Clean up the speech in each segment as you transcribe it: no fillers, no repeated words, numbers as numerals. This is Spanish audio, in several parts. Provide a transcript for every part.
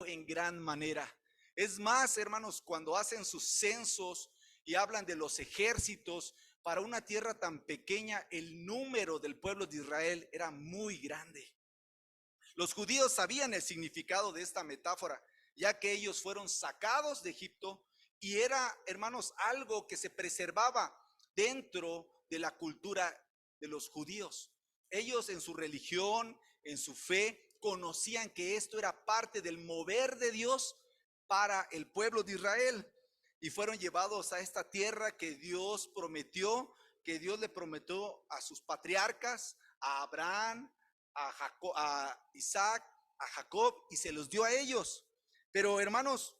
en gran manera. Es más, hermanos, cuando hacen sus censos y hablan de los ejércitos, para una tierra tan pequeña, el número del pueblo de Israel era muy grande. Los judíos sabían el significado de esta metáfora, ya que ellos fueron sacados de Egipto y era, hermanos, algo que se preservaba dentro de la cultura de los judíos. Ellos en su religión, en su fe, conocían que esto era parte del mover de Dios para el pueblo de Israel y fueron llevados a esta tierra que Dios prometió, que Dios le prometió a sus patriarcas, a Abraham, a Isaac, a Jacob, y se los dio a ellos. Pero hermanos,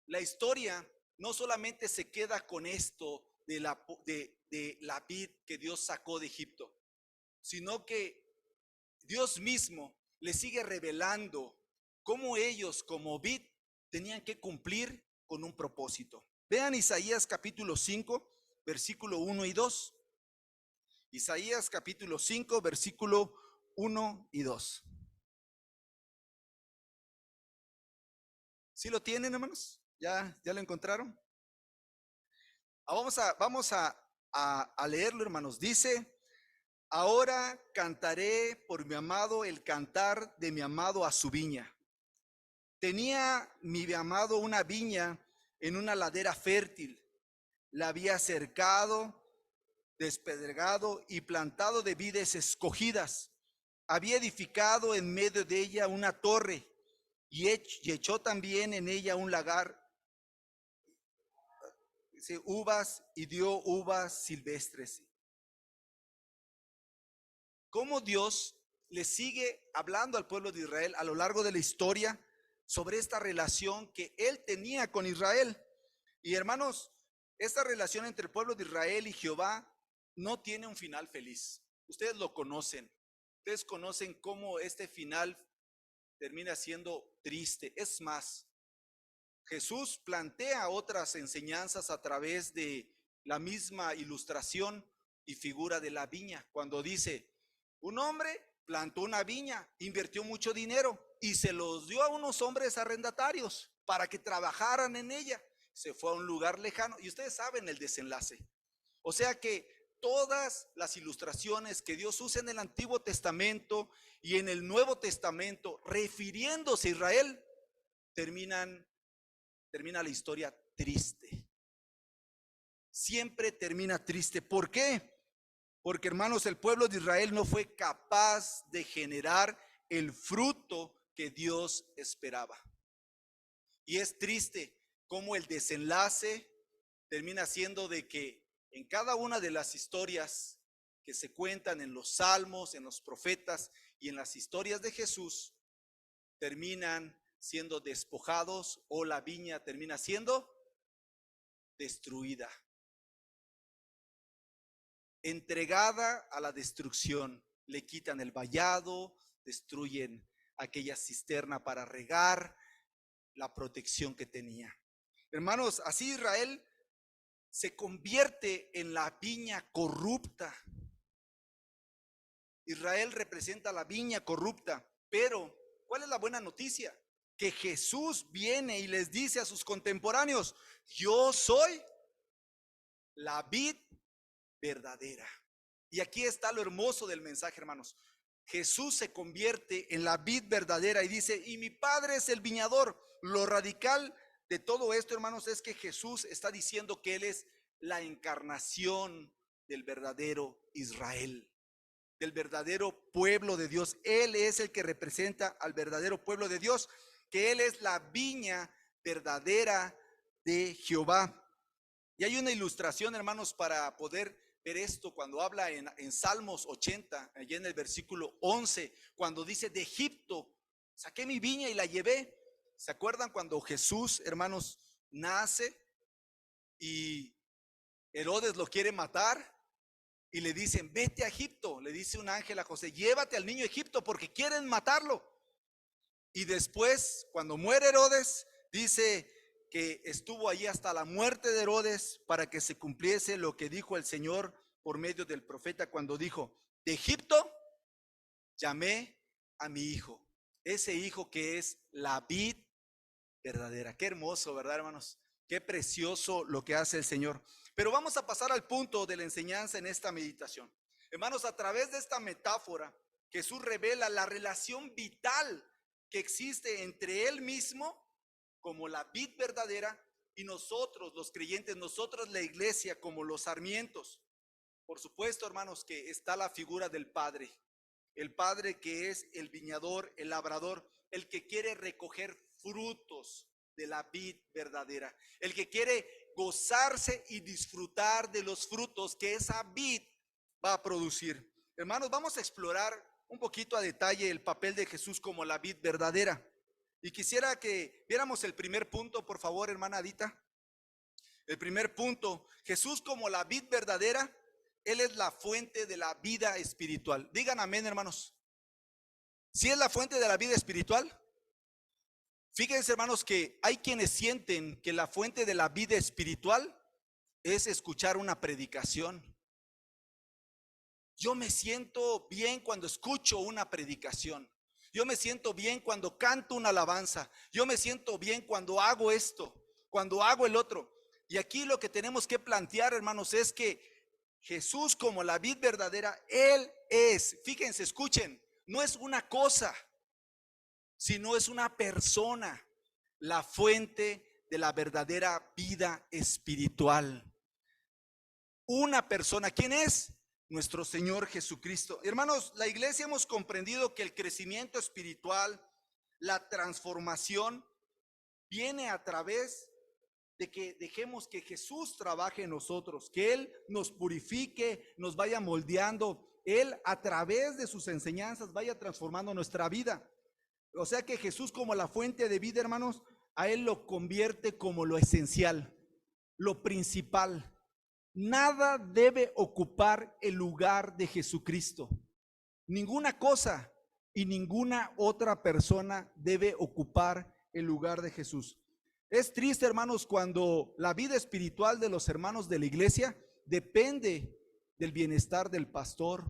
la historia no solamente se queda con esto de la vid que Dios sacó de Egipto, sino que Dios mismo le sigue revelando cómo ellos como vid tenían que cumplir con un propósito. Vean Isaías capítulo 5, versículo 1 y 2. Isaías capítulo 5, versículo 1 y 2. ¿Sí lo tienen, hermanos? ¿Ya lo encontraron? Vamos a leerlo, hermanos. Dice: ahora cantaré por mi amado el cantar de mi amado a su viña. Tenía mi amado una viña en una ladera fértil. La había cercado, despedregado y plantado de vides escogidas. Había edificado en medio de ella una torre y echó también en ella un lagar, uvas, y dio uvas silvestres. Cómo Dios le sigue hablando al pueblo de Israel a lo largo de la historia sobre esta relación que él tenía con Israel. Y hermanos, esta relación entre el pueblo de Israel y Jehová no tiene un final feliz. Ustedes lo conocen. Ustedes conocen cómo este final termina siendo triste. Es más, Jesús plantea otras enseñanzas a través de la misma ilustración y figura de la viña, cuando dice: un hombre plantó una viña, invirtió mucho dinero y se los dio a unos hombres arrendatarios para que trabajaran en ella. Se fue a un lugar lejano y ustedes saben el desenlace. O sea que todas las ilustraciones que Dios usa en el Antiguo Testamento y en el Nuevo Testamento refiriéndose a Israel, termina la historia triste. Siempre termina triste. ¿Por qué? Porque, hermanos, el pueblo de Israel no fue capaz de generar el fruto que Dios esperaba. Y es triste cómo el desenlace termina siendo de que en cada una de las historias que se cuentan en los salmos, en los profetas y en las historias de Jesús, terminan siendo despojados o la viña termina siendo destruida, entregada a la destrucción. Le quitan el vallado, destruyen aquella cisterna para regar, la protección que tenía. Hermanos, así Israel se convierte en la viña corrupta. Israel representa la viña corrupta, pero ¿cuál es la buena noticia? Que Jesús viene y les dice a sus contemporáneos: yo soy la vid verdadera. Y aquí está lo hermoso del mensaje, hermanos. Jesús se convierte en la vid verdadera y dice: y mi Padre es el viñador. Lo radical de todo esto, hermanos, es que Jesús está diciendo que Él es la encarnación del verdadero Israel, del verdadero pueblo de Dios. Él es el que representa al verdadero pueblo de Dios, que Él es la viña verdadera de Jehová. Y hay una ilustración, hermanos, para poder ver esto cuando habla en Salmos 80, allí en el versículo 11, cuando dice: de Egipto saqué mi viña y la llevé. ¿Se acuerdan cuando Jesús, hermanos, nace y Herodes lo quiere matar? Y le dicen: vete a Egipto. Le dice un ángel a José: llévate al niño a Egipto porque quieren matarlo. Y después, cuando muere Herodes, dice que estuvo allí hasta la muerte de Herodes para que se cumpliese lo que dijo el Señor por medio del profeta cuando dijo: de Egipto llamé a mi hijo. Ese hijo que es la vid verdadera. Qué hermoso, ¿verdad, hermanos? Qué precioso lo que hace el Señor. Pero vamos a pasar al punto de la enseñanza en esta meditación. Hermanos, a través de esta metáfora, Jesús revela la relación vital que existe entre Él mismo, como la vid verdadera, y nosotros, los creyentes, nosotros, la iglesia, como los sarmientos. Por supuesto, hermanos, que está la figura del Padre. El Padre que es el viñador, el labrador, el que quiere recoger frutos de la vid verdadera, el que quiere gozarse y disfrutar de los frutos que esa vid va a producir. Hermanos, vamos a explorar un poquito a detalle el papel de Jesús como la vid verdadera. Y quisiera que viéramos el primer punto, por favor, hermana Adita. El primer punto, Jesús como la vid verdadera, Él es la fuente de la vida espiritual. Digan amén, hermanos. ¿Sí es la fuente de la vida espiritual? Fíjense, hermanos, que hay quienes sienten que la fuente de la vida espiritual es escuchar una predicación. Yo me siento bien cuando escucho una predicación. Yo me siento bien cuando canto una alabanza. Yo me siento bien cuando hago esto, cuando hago el otro. Y aquí lo que tenemos que plantear, hermanos, es que Jesús como la vid verdadera, Él es, fíjense, escuchen, no es una cosa, sino es una persona, la fuente de la verdadera vida espiritual. Una persona, ¿quién es? Nuestro Señor Jesucristo. Hermanos, la iglesia hemos comprendido que el crecimiento espiritual, la transformación, viene a través de que dejemos que Jesús trabaje en nosotros, que Él nos purifique, nos vaya moldeando, Él a través de sus enseñanzas vaya transformando nuestra vida. O sea que Jesús como la fuente de vida, hermanos, a Él lo convierte como lo esencial, lo principal. Nada debe ocupar el lugar de Jesucristo. Ninguna cosa y ninguna otra persona debe ocupar el lugar de Jesús. Es triste, hermanos, cuando la vida espiritual de los hermanos de la iglesia depende del bienestar del pastor,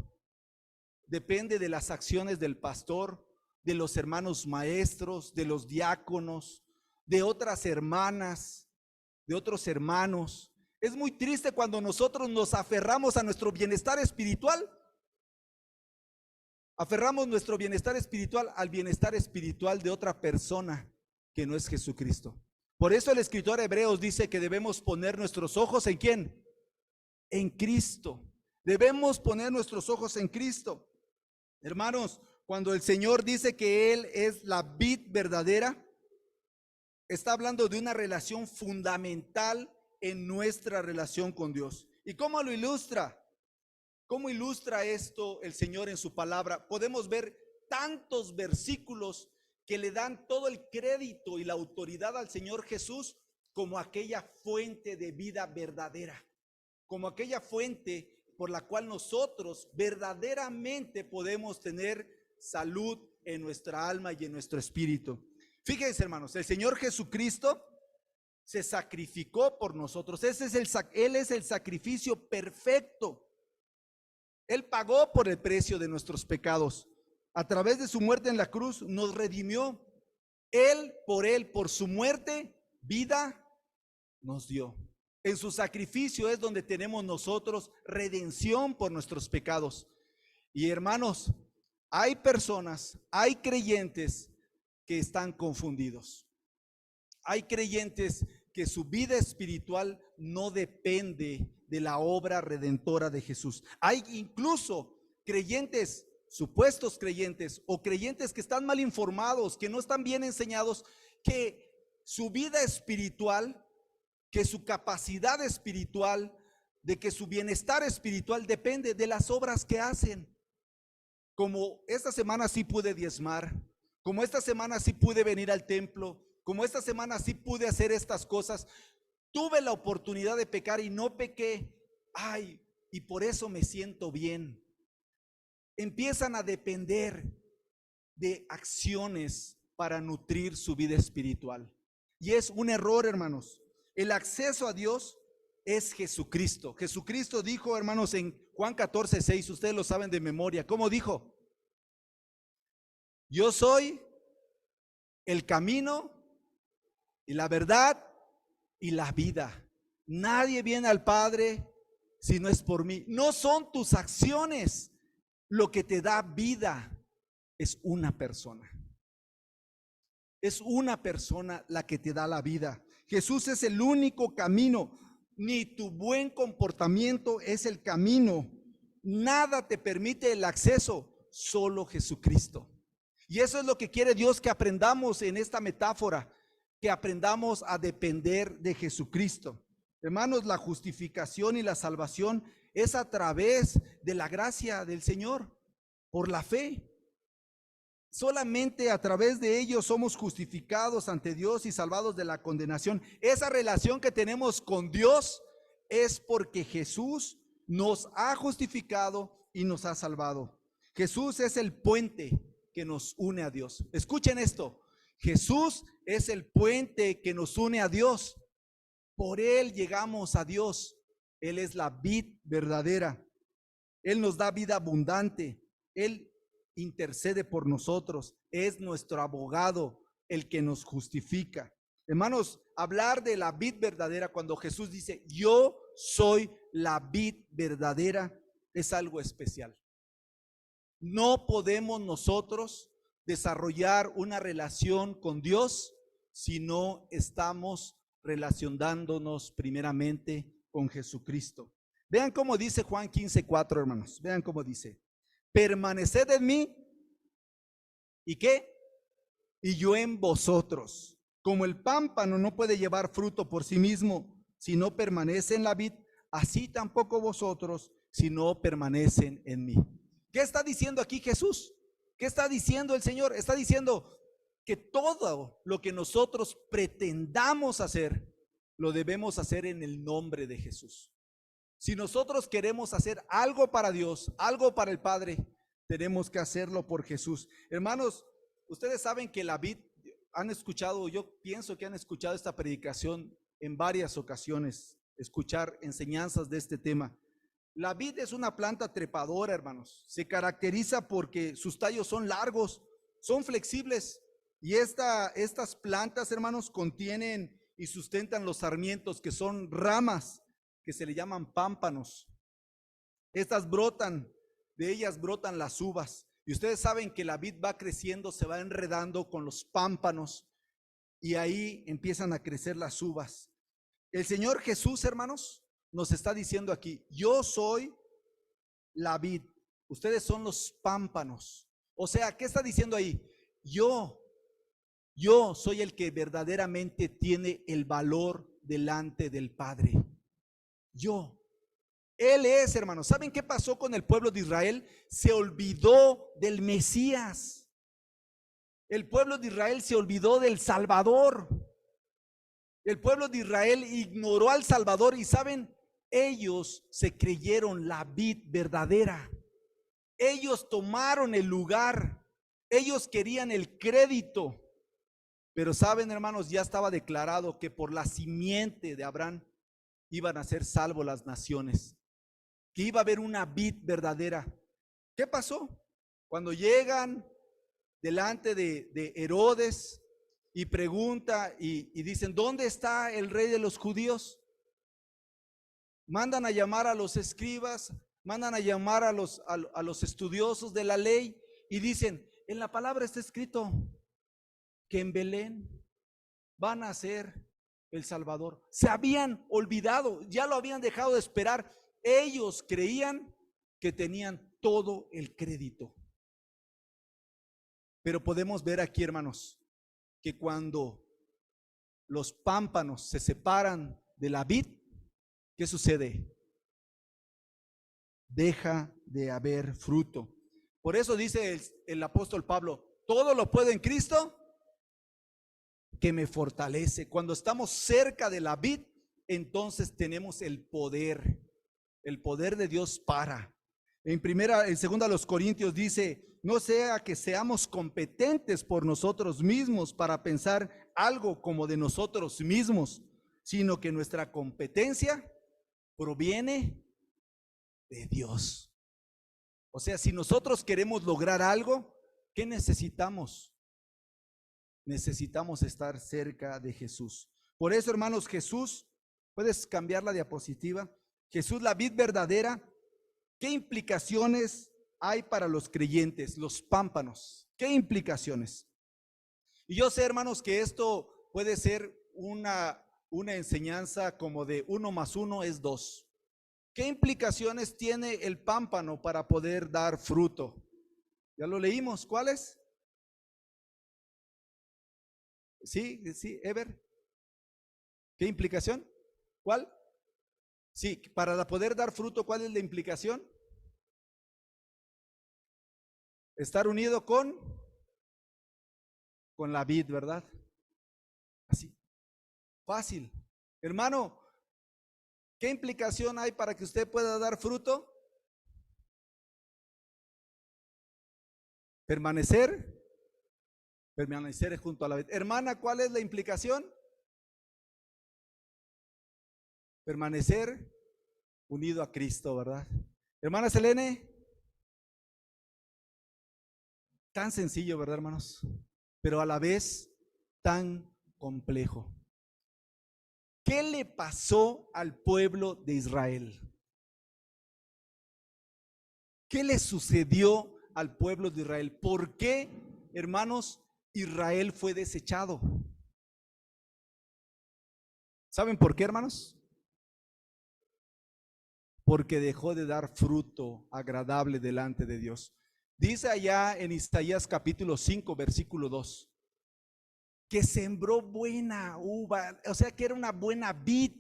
depende de las acciones del pastor, de los hermanos maestros, de los diáconos, de otras hermanas, de otros hermanos. Es muy triste cuando nosotros nos aferramos a nuestro bienestar espiritual. Aferramos nuestro bienestar espiritual al bienestar espiritual de otra persona que no es Jesucristo. Por eso el escritor Hebreos dice que debemos poner nuestros ojos ¿en quién? En Cristo. Debemos poner nuestros ojos en Cristo. Hermanos, cuando el Señor dice que Él es la vid verdadera, está hablando de una relación fundamental en nuestra relación con Dios. ¿Y cómo lo ilustra? ¿Cómo ilustra esto el Señor en su palabra? Podemos ver tantos versículos que le dan todo el crédito y la autoridad al Señor Jesús como aquella fuente de vida verdadera, como aquella fuente por la cual nosotros verdaderamente podemos tener salud en nuestra alma y en nuestro espíritu. Fíjense, hermanos, el Señor Jesucristo se sacrificó por nosotros. Él es el sacrificio perfecto. Él pagó por el precio de nuestros pecados. A través de su muerte en la cruz nos redimió. Él, por su muerte, vida nos dio. En su sacrificio es donde tenemos nosotros redención por nuestros pecados. Y hermanos, hay personas, hay creyentes que están confundidos. Hay creyentes que su vida espiritual no depende de la obra redentora de Jesús. Hay incluso creyentes, supuestos creyentes o creyentes que están mal informados, que no están bien enseñados, que su vida espiritual, que su capacidad espiritual, de que su bienestar espiritual depende de las obras que hacen. Como esta semana sí pude diezmar, como esta semana sí pude venir al templo, como esta semana sí pude hacer estas cosas, tuve la oportunidad de pecar y no pequé, ay, y por eso me siento bien. Empiezan a depender de acciones para nutrir su vida espiritual. Y es un error, hermanos. El acceso a Dios es Jesucristo. Jesucristo dijo, hermanos, en Juan 14:6, ustedes lo saben de memoria. ¿Cómo dijo? Yo soy el camino, y la verdad y la vida. Nadie viene al Padre si no es por mí. No son tus acciones lo que te da vida, es una persona. Es una persona la que te da la vida. Jesús es el único camino. Ni tu buen comportamiento es el camino. Nada te permite el acceso, solo Jesucristo. Y eso es lo que quiere Dios que aprendamos en esta metáfora, que aprendamos a depender de Jesucristo. Hermanos, la justificación y la salvación es a través de la gracia del Señor, por la fe. Solamente a través de ellos somos justificados ante Dios y salvados de la condenación. Esa relación que tenemos con Dios es porque Jesús nos ha justificado y nos ha salvado. Jesús es el puente que nos une a Dios. Escuchen esto, Jesús es el puente que nos une a Dios. Por Él llegamos a Dios. Él es la vid verdadera. Él nos da vida abundante. Él intercede por nosotros. Es nuestro abogado, el que nos justifica. Hermanos, hablar de la vid verdadera, cuando Jesús dice, yo soy la vid verdadera, es algo especial. No podemos nosotros desarrollar una relación con Dios si no estamos relacionándonos primeramente con Jesucristo. Vean cómo dice Juan 15:4, hermanos. Vean cómo dice: permaneced en mí, ¿y qué? Y yo en vosotros. Como el pámpano no puede llevar fruto por sí mismo si no permanece en la vid, así tampoco vosotros si no permanecen en mí. ¿Qué está diciendo aquí Jesús? ¿Qué está diciendo el Señor? Está diciendo que todo lo que nosotros pretendamos hacer, lo debemos hacer en el nombre de Jesús. Si nosotros queremos hacer algo para Dios, algo para el Padre, tenemos que hacerlo por Jesús. Hermanos, ustedes saben que la vid, han escuchado, yo pienso que han escuchado esta predicación en varias ocasiones, escuchar enseñanzas de este tema. La vid es una planta trepadora, hermanos. Se caracteriza porque sus tallos son largos, son flexibles. Y estas plantas, hermanos, contienen y sustentan los sarmientos, que son ramas que se le llaman pámpanos. Estas brotan, de ellas brotan las uvas. Y ustedes saben que la vid va creciendo, se va enredando con los pámpanos y ahí empiezan a crecer las uvas. El Señor Jesús, hermanos, nos está diciendo aquí, yo soy la vid, ustedes son los pámpanos. O sea, ¿qué está diciendo ahí? Yo soy el que verdaderamente tiene el valor delante del Padre. Él es, hermanos. ¿Saben qué pasó con el pueblo de Israel? Se olvidó del Mesías. El pueblo de Israel se olvidó del Salvador. El pueblo de Israel ignoró al Salvador y ¿saben? Ellos se creyeron la vid verdadera. Ellos tomaron el lugar. Ellos querían el crédito. Pero saben, hermanos, ya estaba declarado que por la simiente de Abraham iban a ser salvos las naciones, que iba a haber una vid verdadera. ¿Qué pasó? Cuando llegan delante de Herodes y pregunta y dicen, ¿dónde está el rey de los judíos? Mandan a llamar a los escribas, mandan a llamar a los estudiosos de la ley y dicen, en la palabra está escrito que en Belén van a ser el Salvador. Se habían olvidado, ya lo habían dejado de esperar. Ellos creían que tenían todo el crédito. Pero podemos ver aquí, hermanos, que cuando los pámpanos se separan de la vid, ¿qué sucede? Deja de haber fruto. Por eso dice el apóstol Pablo, todo lo puedo en Cristo que me fortalece. Cuando estamos cerca de la vid, entonces tenemos el poder de Dios para. En segunda los Corintios dice, no sea que seamos competentes por nosotros mismos para pensar algo como de nosotros mismos, sino que nuestra competencia proviene de Dios. O sea, si nosotros queremos lograr algo, ¿qué necesitamos? necesitamos estar cerca de Jesús. Por eso, hermanos, Jesús, puedes cambiar la diapositiva. Jesús, la vid verdadera. ¿Qué implicaciones hay para los creyentes, los pámpanos? ¿Qué implicaciones? Y yo sé, hermanos, que esto puede ser una enseñanza como de 1 más 1 es 2. ¿Qué implicaciones tiene el pámpano para poder dar fruto? Ya lo leímos. ¿Cuáles? Sí, Ever. ¿Qué implicación? ¿Cuál? Sí, para poder dar fruto, ¿cuál es la implicación? Estar unido con la vid, ¿verdad? Así, fácil. Hermano, ¿qué implicación hay para que usted pueda dar fruto? Permanecer junto a la vid. Hermana, ¿cuál es la implicación? Permanecer unido a Cristo, ¿verdad? Hermana Selene, tan sencillo, ¿verdad, hermanos? Pero a la vez tan complejo. ¿Qué le pasó al pueblo de Israel? ¿Qué le sucedió al pueblo de Israel? ¿Por qué, hermanos, Israel fue desechado? ¿Saben por qué, hermanos? Porque dejó de dar fruto agradable delante de Dios. Dice allá en Isaías capítulo 5, versículo 2, que sembró buena uva, o sea que era una buena vid.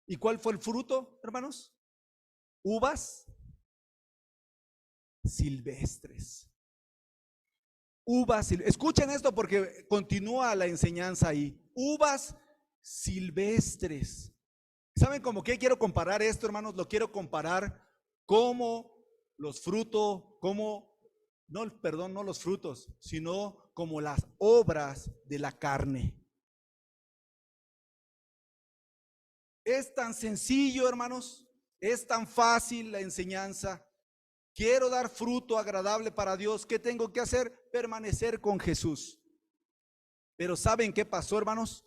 ¿Y cuál fue el fruto, hermanos? Uvas silvestres. Escuchen esto porque continúa la enseñanza ahí. Uvas silvestres. ¿Saben cómo qué quiero comparar esto, hermanos? Lo quiero comparar como los frutos, no los frutos, sino como las obras de la carne. Es tan sencillo, hermanos, es tan fácil la enseñanza. Quiero dar fruto agradable para Dios. ¿Qué tengo que hacer? Permanecer con Jesús. Pero ¿saben qué pasó, hermanos?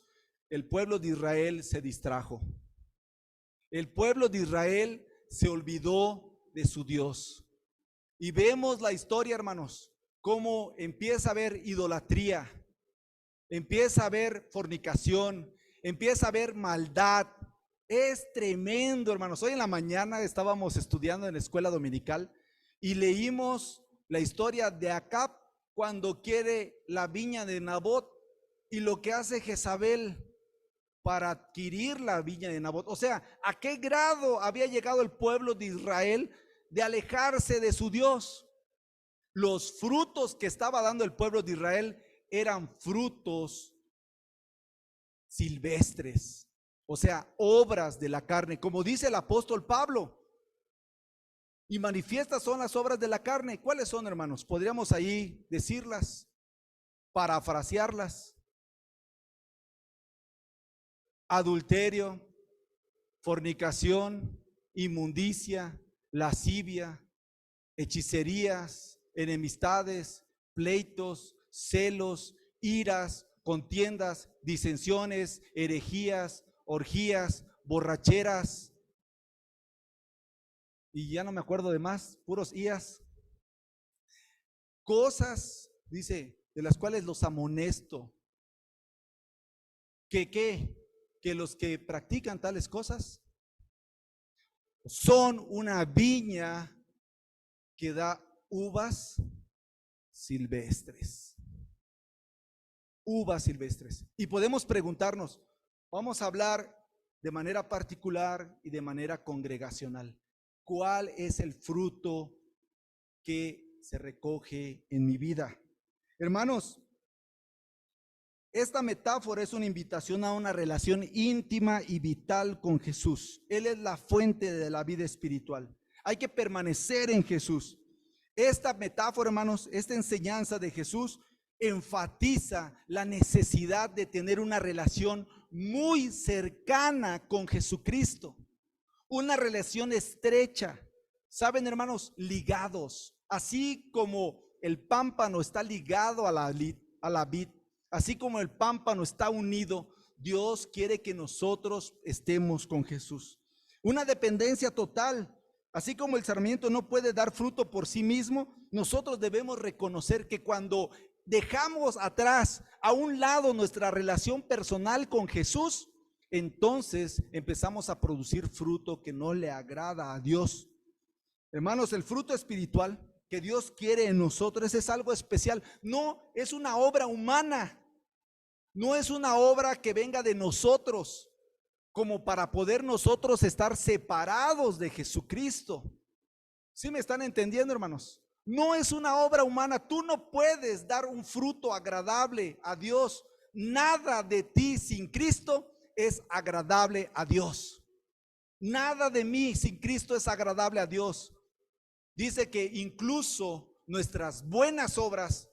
El pueblo de Israel se distrajo. El pueblo de Israel se olvidó de su Dios. Y vemos la historia, hermanos, cómo empieza a haber idolatría, empieza a haber fornicación, empieza a haber maldad. Es tremendo, hermanos. Hoy en la mañana estábamos estudiando en la escuela dominical y leímos la historia de Acab cuando quiere la viña de Nabot y lo que hace Jezabel para adquirir la viña de Nabot. O sea, ¿a qué grado había llegado el pueblo de Israel de alejarse de su Dios? Los frutos que estaba dando el pueblo de Israel eran frutos silvestres, o sea, obras de la carne, como dice el apóstol Pablo. Y manifiestas son las obras de la carne. ¿Cuáles son, hermanos? Podríamos ahí decirlas, parafrasearlas: adulterio, fornicación, inmundicia, lascivia, hechicerías, enemistades, pleitos, celos, iras, contiendas, disensiones, herejías, orgías, borracheras. Y ya no me acuerdo de más, puros ías. Cosas, dice, de las cuales los amonesto. Que los que practican tales cosas son una viña que da uvas silvestres. Uvas silvestres. Y podemos preguntarnos, vamos a hablar de manera particular y de manera congregacional. ¿Cuál es el fruto que se recoge en mi vida? Hermanos, esta metáfora es una invitación a una relación íntima y vital con Jesús. Él es la fuente de la vida espiritual. Hay que permanecer en Jesús. Esta metáfora, hermanos, esta enseñanza de Jesús enfatiza la necesidad de tener una relación muy cercana con Jesucristo. Una relación estrecha. ¿Saben, hermanos? Ligados. Así como el pámpano está ligado a la vid, a la vid, así como el pámpano está unido, Dios quiere que nosotros estemos con Jesús. Una dependencia total. Así como el sarmiento no puede dar fruto por sí mismo, nosotros debemos reconocer que cuando dejamos atrás, a un lado, nuestra relación personal con Jesús, entonces empezamos a producir fruto que no le agrada a Dios. Hermanos, el fruto espiritual que Dios quiere en nosotros es algo especial. No es una obra humana, no es una obra que venga de nosotros, como para poder nosotros estar separados de Jesucristo. ¿Sí me están entendiendo, hermanos? No es una obra humana. Tú no puedes dar un fruto agradable a Dios. Nada de ti sin Cristo es agradable a Dios. Nada de mí sin Cristo es agradable a Dios. Dice que incluso nuestras buenas obras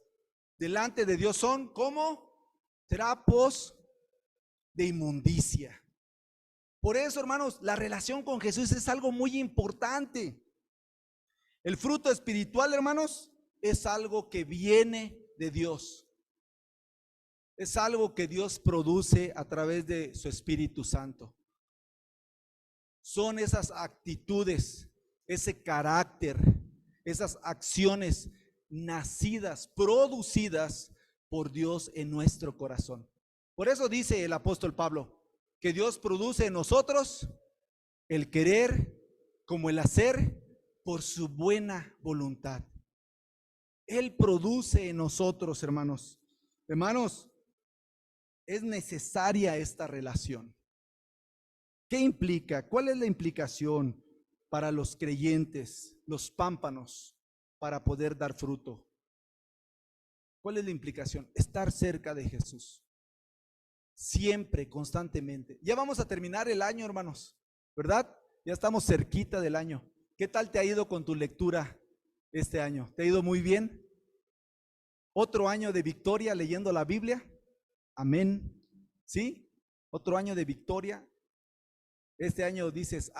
delante de Dios son como trapos de inmundicia. Por eso, hermanos, la relación con Jesús es algo muy importante. El fruto espiritual, hermanos, es algo que viene de Dios. Es algo que Dios produce a través de su Espíritu Santo. Son esas actitudes, ese carácter, esas acciones nacidas, producidas por Dios en nuestro corazón. Por eso dice el apóstol Pablo, que Dios produce en nosotros el querer como el hacer por su buena voluntad. Él produce en nosotros, hermanos. Hermanos, es necesaria esta relación. ¿Qué implica? ¿Cuál es la implicación para los creyentes, los pámpanos, para poder dar fruto? ¿Cuál es la implicación? Estar cerca de Jesús. Siempre, constantemente. Ya vamos a terminar el año, hermanos, ¿verdad? Ya estamos cerquita del año. ¿Qué tal te ha ido con tu lectura este año? ¿Te ha ido muy bien? ¿Otro año de victoria leyendo la Biblia? Amén. ¿Sí? Otro año de victoria. Este año dices,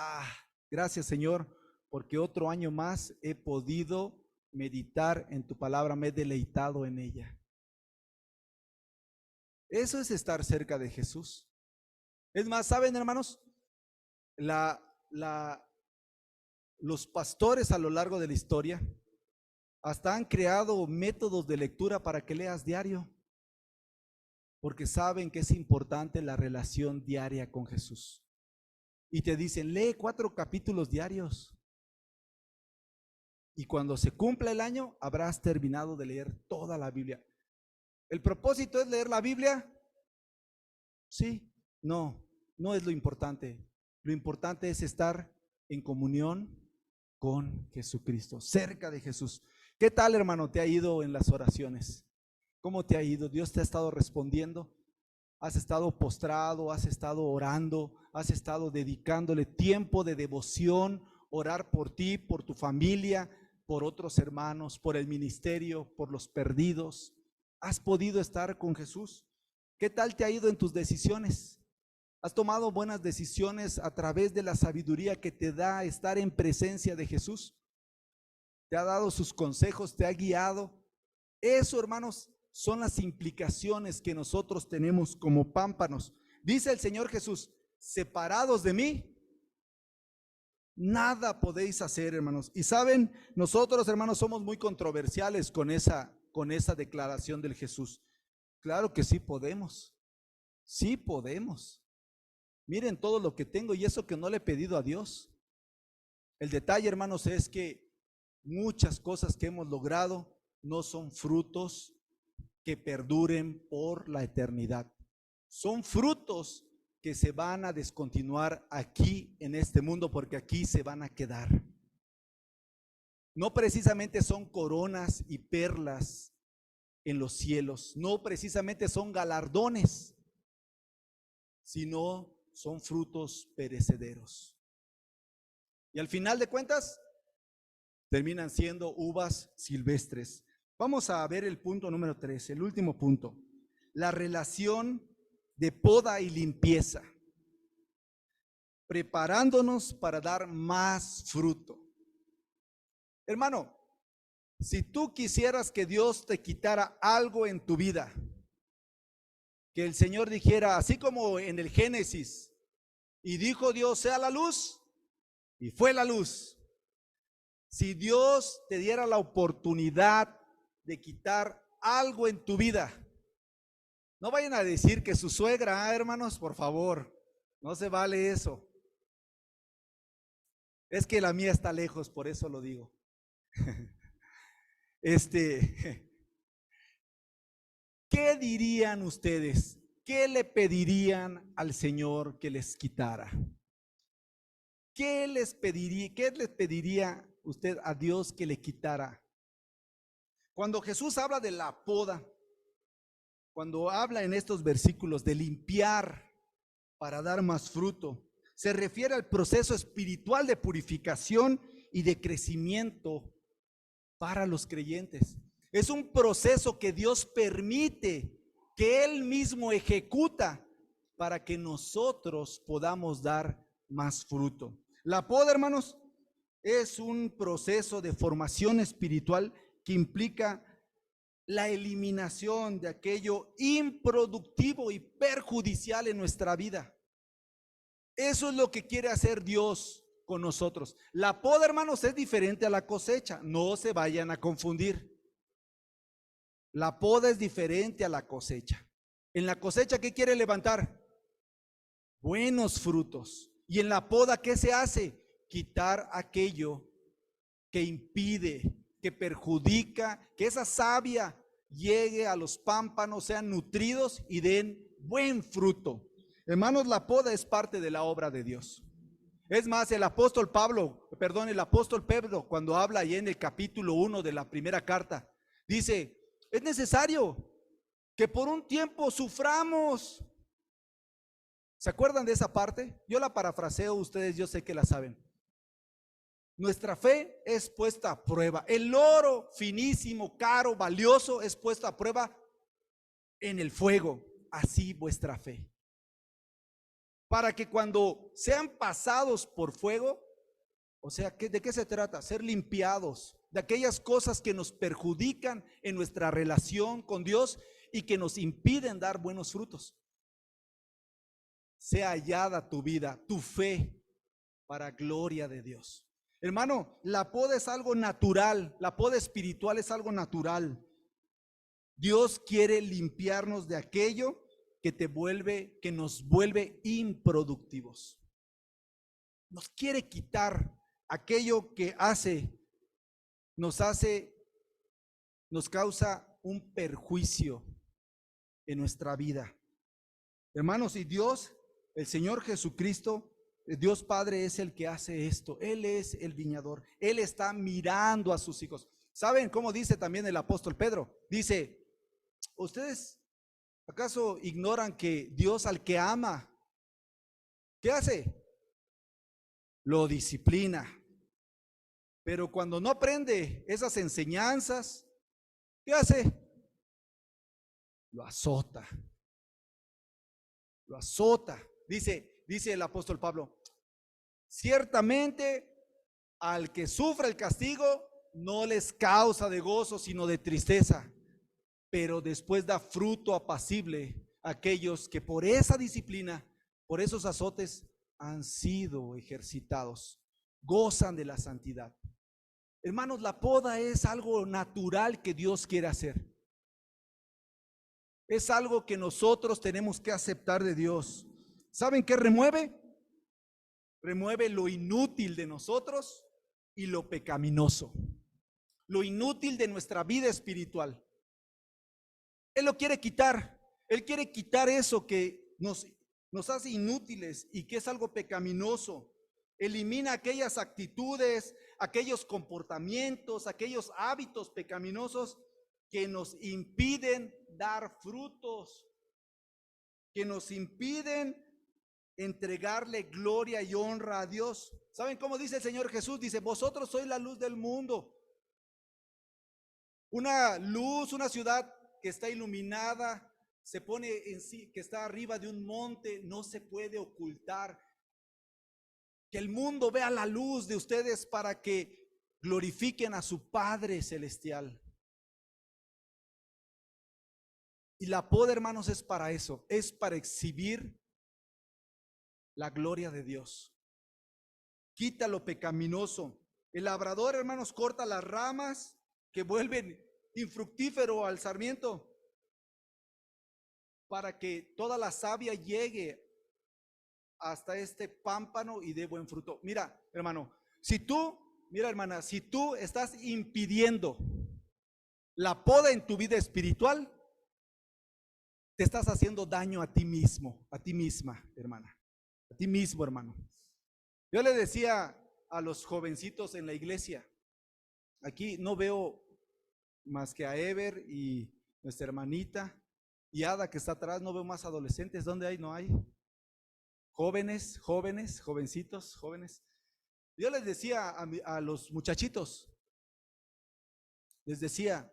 gracias Señor, porque otro año más he podido meditar en tu palabra, me he deleitado en ella. Eso es estar cerca de Jesús. Es más, ¿saben, hermanos? Los pastores a lo largo de la historia hasta han creado métodos de lectura para que leas diario, porque saben que es importante la relación diaria con Jesús. Y te dicen, lee 4 capítulos diarios. Y cuando se cumpla el año, habrás terminado de leer toda la Biblia. ¿El propósito es leer la Biblia? Sí, no es lo importante. Lo importante es estar en comunión con Jesucristo, cerca de Jesús. ¿Qué tal, hermano, te ha ido en las oraciones? ¿Cómo te ha ido? ¿Dios te ha estado respondiendo? ¿Has estado postrado? ¿Has estado orando? ¿Has estado dedicándole tiempo de devoción? Orar por ti, por tu familia, por otros hermanos, por el ministerio, por los perdidos. ¿Has podido estar con Jesús? ¿Qué tal te ha ido en tus decisiones? ¿Has tomado buenas decisiones a través de la sabiduría que te da estar en presencia de Jesús? ¿Te ha dado sus consejos? ¿Te ha guiado? Eso, hermanos, son las implicaciones que nosotros tenemos como pámpanos. Dice el Señor Jesús, separados de mí, nada podéis hacer, hermanos. Y saben, nosotros, hermanos, somos muy controversiales con esa declaración del Jesús. Claro que sí podemos. Sí podemos. Miren todo lo que tengo y eso que no le he pedido a Dios. El detalle, hermanos, es que muchas cosas que hemos logrado no son frutos que perduren por la eternidad. Son frutos que se van a descontinuar aquí en este mundo, porque aquí se van a quedar. No precisamente son coronas y perlas en los cielos, no precisamente son galardones, sino son frutos perecederos. Y al final de cuentas, terminan siendo uvas silvestres. Vamos a ver el punto número 3, el último punto. La relación de poda y limpieza. Preparándonos para dar más fruto. Hermano, Si tú quisieras que Dios te quitara algo en tu vida, que el Señor dijera, así como en el Génesis, y dijo Dios, sea la luz, y fue la luz. Si Dios te diera la oportunidad de quitar algo en tu vida, no vayan a decir que su suegra, hermanos, por favor, no se vale eso. Es que la mía está lejos, por eso lo digo. ¿Qué dirían ustedes? ¿Qué le pedirían al Señor que les quitara? ¿Qué les pediría usted a Dios que le quitara? Cuando Jesús habla de la poda, cuando habla en estos versículos de limpiar para dar más fruto, se refiere al proceso espiritual de purificación y de crecimiento para los creyentes. Es un proceso que Dios permite, que Él mismo ejecuta para que nosotros podamos dar más fruto. La poda, hermanos, es un proceso de formación espiritual que implica la eliminación de aquello improductivo y perjudicial en nuestra vida. Eso es lo que quiere hacer Dios con nosotros. La poda, hermanos, es diferente a la cosecha. No se vayan a confundir. La poda es diferente a la cosecha. En la cosecha, ¿qué quiere levantar? Buenos frutos. Y en la poda, ¿qué se hace? Quitar aquello que impide, que perjudica, que esa savia llegue a los pámpanos, sean nutridos y den buen fruto. Hermanos, la poda es parte de la obra de Dios. Es más, el apóstol Pedro, cuando habla ahí en el capítulo 1 de la primera carta, dice, es necesario que por un tiempo suframos. ¿Se acuerdan de esa parte? Yo la parafraseo, ustedes yo sé que la saben. Nuestra fe es puesta a prueba. El oro finísimo, caro, valioso es puesto a prueba en el fuego. Así vuestra fe. Para que cuando sean pasados por fuego, o sea, ¿de qué se trata? Ser limpiados de aquellas cosas que nos perjudican en nuestra relación con Dios y que nos impiden dar buenos frutos. Sea hallada tu vida, tu fe, para gloria de Dios. Hermano, la poda es algo natural, la poda espiritual es algo natural. Dios quiere limpiarnos de aquello que nos vuelve improductivos. Nos quiere quitar aquello que nos causa un perjuicio en nuestra vida. Hermanos, y Dios, el Señor Jesucristo, Dios Padre es el que hace esto. Él es el viñador. Él está mirando a sus hijos. ¿Saben cómo dice también el apóstol Pedro? Dice, ¿ustedes acaso ignoran que Dios al que ama, ¿qué hace? Lo disciplina. Pero cuando no aprende esas enseñanzas, ¿qué hace? Lo azota. Lo azota. Dice el apóstol Pablo, ciertamente al que sufre el castigo no les causa de gozo, sino de tristeza, pero después da fruto apacible a aquellos que por esa disciplina, por esos azotes, han sido ejercitados, gozan de la santidad. Hermanos, la poda es algo natural que Dios quiere hacer. Es algo que nosotros tenemos que aceptar de Dios. ¿Saben qué remueve? Remueve lo inútil de nosotros y lo pecaminoso, lo inútil de nuestra vida espiritual. Él lo quiere quitar. Él quiere quitar eso que nos hace inútiles y que es algo pecaminoso. Elimina aquellas actitudes, aquellos comportamientos, aquellos hábitos pecaminosos que nos impiden dar frutos, que nos impiden entregarle gloria y honra a Dios. ¿Saben cómo dice el Señor Jesús? Dice, vosotros sois la luz del mundo. Una luz, una ciudad que está iluminada, se pone en sí, que está arriba de un monte, no se puede ocultar. Que el mundo vea la luz de ustedes para que glorifiquen a su Padre Celestial. Y la poda, hermanos, es para eso, es para exhibir la gloria de Dios. Quita lo pecaminoso. El labrador, hermanos, corta las ramas que vuelven infructífero al sarmiento para que toda la savia llegue hasta este pámpano y dé buen fruto. Mira, hermano, mira, hermana, si tú estás impidiendo la poda en tu vida espiritual, te estás haciendo daño a ti mismo, a ti misma, hermana, a ti mismo, hermano. Yo le decía a los jovencitos en la iglesia, aquí no veo más que a Ever y nuestra hermanita y Ada que está atrás, no veo más adolescentes. ¿Dónde hay? No hay. Jóvenes, jovencitos, jóvenes. Yo les decía a los muchachitos, les decía,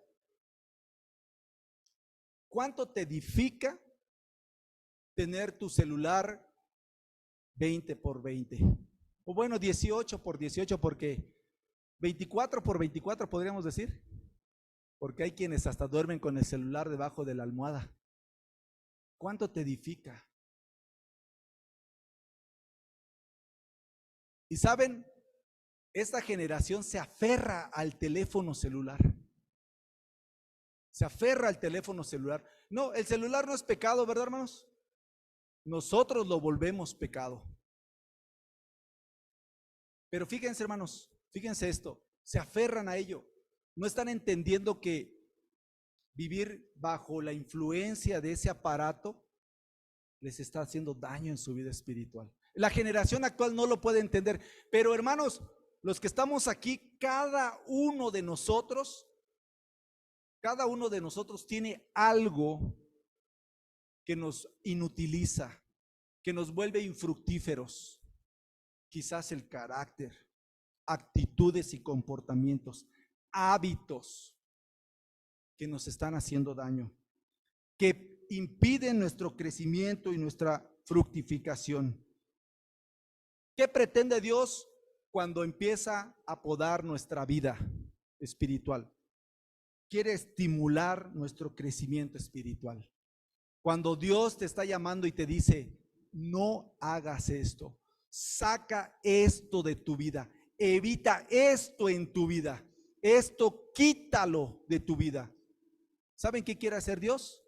¿cuánto te edifica tener tu celular 20x20? O bueno, 18x18, porque 24x24 podríamos decir, porque hay quienes hasta duermen con el celular debajo de la almohada. ¿Cuánto te edifica? Y saben, esta generación se aferra al teléfono celular. Se aferra al teléfono celular. No, el celular no es pecado, ¿verdad, hermanos? Nosotros lo volvemos pecado. Pero fíjense, hermanos, fíjense esto, se aferran a ello. No están entendiendo que vivir bajo la influencia de ese aparato les está haciendo daño en su vida espiritual. La generación actual no lo puede entender, pero hermanos, los que estamos aquí, cada uno de nosotros tiene algo que nos inutiliza, que nos vuelve infructíferos. Quizás el carácter, actitudes y comportamientos, hábitos que nos están haciendo daño, que impiden nuestro crecimiento y nuestra fructificación. ¿Qué pretende Dios cuando empieza a podar nuestra vida espiritual? Quiere estimular nuestro crecimiento espiritual. Cuando Dios te está llamando y te dice, no hagas esto, saca esto de tu vida, evita esto en tu vida, esto quítalo de tu vida. ¿Saben qué quiere hacer Dios?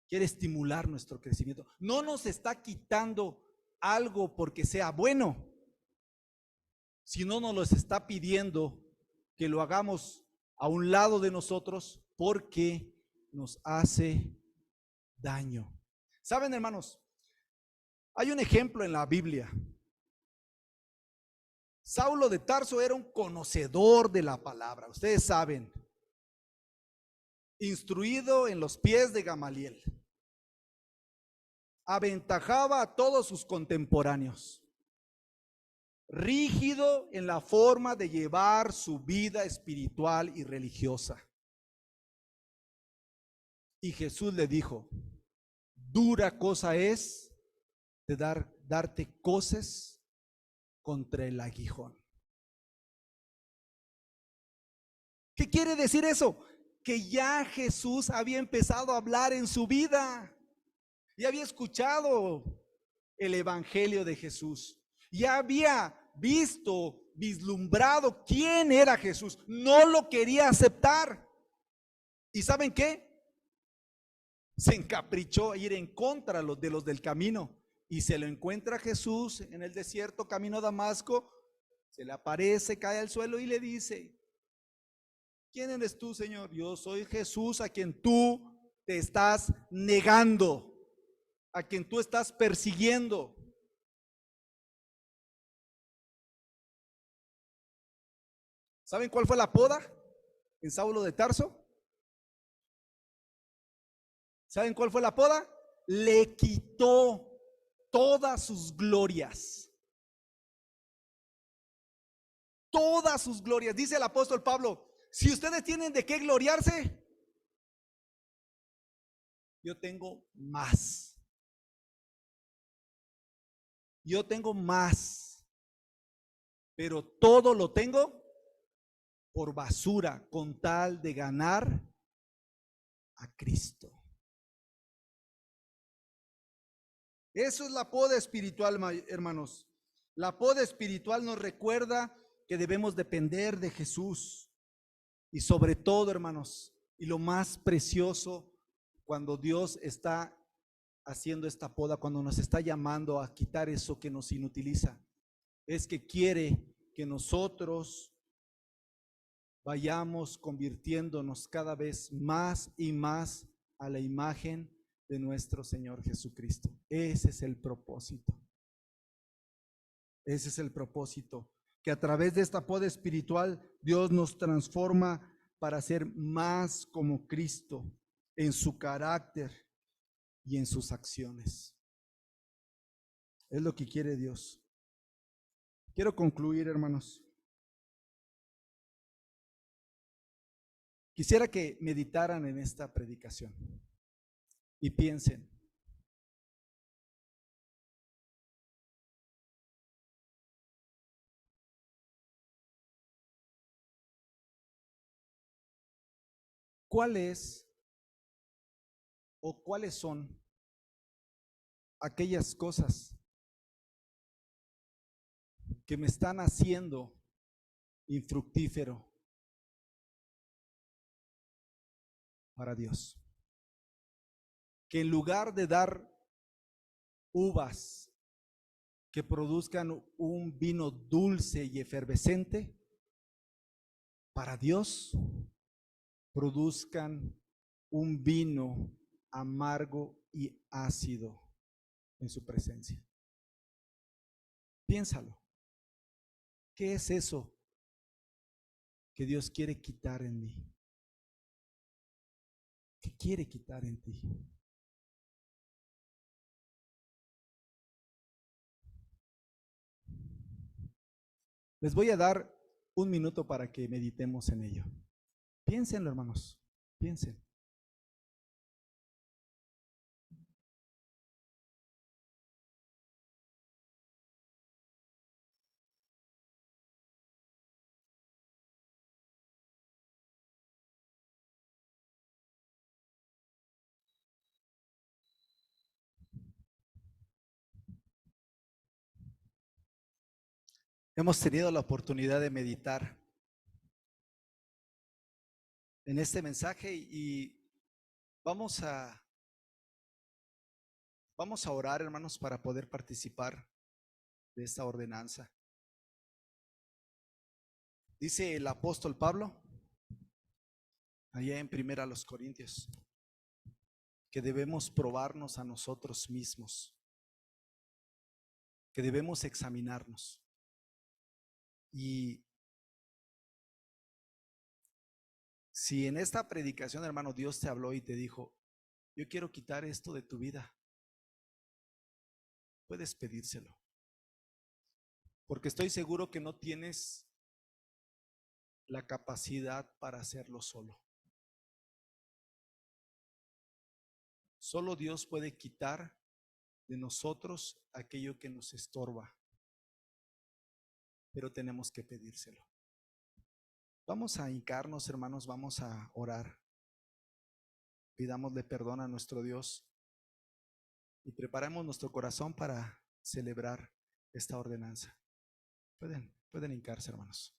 Quiere estimular nuestro crecimiento. No nos está quitando algo porque sea bueno, sino nos lo está pidiendo que lo hagamos a un lado de nosotros porque nos hace daño. ¿Saben, hermanos? Hay un ejemplo en la Biblia. Saulo de Tarso era un conocedor de la palabra, ustedes saben, instruido en los pies de Gamaliel, aventajaba a todos sus contemporáneos, rígido en la forma de llevar su vida espiritual y religiosa. Y Jesús le dijo, dura cosa es de darte coces contra el aguijón. ¿Qué quiere decir eso? Que ya Jesús había empezado a hablar en su vida, ya había escuchado el evangelio de Jesús, ya había visto, vislumbrado quién era Jesús, no lo quería aceptar. ¿Y saben qué? Se encaprichó a ir en contra de los del camino y se lo encuentra Jesús en el desierto camino a Damasco, se le aparece, cae al suelo y le dice, ¿quién eres tú, Señor? Yo soy Jesús a quien tú te estás negando, a quien tú estás persiguiendo. ¿Saben cuál fue la poda en Saulo de Tarso? ¿Saben cuál fue la poda? Le quitó todas sus glorias. Todas sus glorias. Dice el apóstol Pablo, si ustedes tienen de qué gloriarse, yo tengo más. Yo tengo más. Pero todo lo tengo por basura con tal de ganar a Cristo. Eso es la poda espiritual, hermanos. La poda espiritual nos recuerda que debemos depender de Jesús. Y sobre todo, hermanos, y lo más precioso, cuando Dios está haciendo esta poda, cuando nos está llamando a quitar eso que nos inutiliza, es que quiere que nosotros vayamos convirtiéndonos cada vez más y más a la imagen de nuestro Señor Jesucristo. Ese es el propósito. Ese es el propósito, que a través de esta poda espiritual Dios nos transforma para ser más como Cristo en su carácter y en sus acciones. Es lo que quiere Dios. Quiero concluir, hermanos. Quisiera que meditaran en esta predicación y piensen, ¿cuál es o cuáles son aquellas cosas que me están haciendo infructífero para Dios? Que en lugar de dar uvas que produzcan un vino dulce y efervescente, para Dios produzcan un vino amargo y ácido en su presencia. Piénsalo. ¿Qué es eso que Dios quiere quitar en mí? ¿Qué quiere quitar en ti? Les voy a dar un minuto para que meditemos en ello. Piénsenlo, hermanos. Piensen. Hemos tenido la oportunidad de meditar en este mensaje y vamos a orar, hermanos, para poder participar de esta ordenanza. Dice el apóstol Pablo, allá en Primera a los Corintios, que debemos probarnos a nosotros mismos, que debemos examinarnos. Y si en esta predicación, hermano, Dios te habló y te dijo, yo quiero quitar esto de tu vida, puedes pedírselo, porque estoy seguro que no tienes la capacidad para hacerlo solo. Solo Dios puede quitar de nosotros aquello que nos estorba, pero tenemos que pedírselo. Vamos a hincarnos, hermanos, vamos a orar. Pidámosle perdón a nuestro Dios y preparemos nuestro corazón para celebrar esta ordenanza. Pueden hincarse, hermanos.